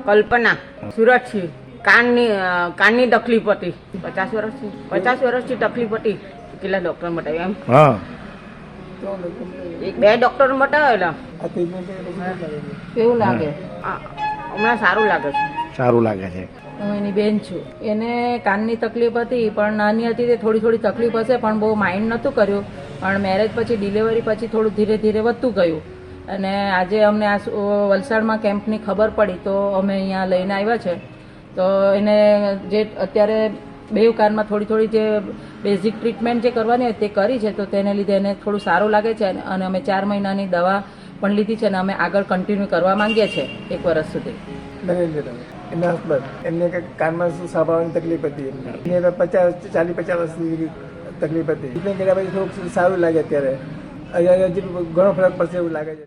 કલ્પના સુરતથી કાનની તકલીફ હતી 50 વર્ષથી તકલીફ હતી. કેટલા ડોક્ટર બતાવ્યા એમ? હા, બે ડોક્ટર બતાવેલા. કેવું લાગે? હમણાં સારું લાગે છે. સારું લાગે છે. હું એની બેન છું. એને કાનની તકલીફ હતી, પણ નાની હતી તે થોડી તકલીફ હશે, પણ બહુ માઇન્ડ નહોતું કર્યું. પણ મેરેજ પછી ડિલિવરી પછી થોડું ધીરે ધીરે વધતું ગયું. અને આજે અમને આ વલસાડમાં કેમ્પની ખબર પડી તો અમે અહીંયા લઈને આવ્યા છે. તો એને જે અત્યારે બેવ કાનમાં થોડી જે બેઝિક ટ્રીટમેન્ટ જે કરવાની હોય તે કરી છે. તો તેને લીધે એને થોડું સારું લાગે છે. અને અમે 4 મહિનાની દવા પણ લીધી છે અને અમે આગળ કન્ટિન્યુ કરવા માંગીએ છીએ 1 વર્ષ સુધી. એમના હસબન્ડ એમને કાનમાં સાંભળવાની તકલીફ હતી. એમને 40-50 વર્ષની તકલીફ હતી. ટ્રીટમેન્ટ કર્યા પછી થોડુંક સારું લાગે. અત્યારે હજી ઘણો ફરક પડશે એવું લાગે છે.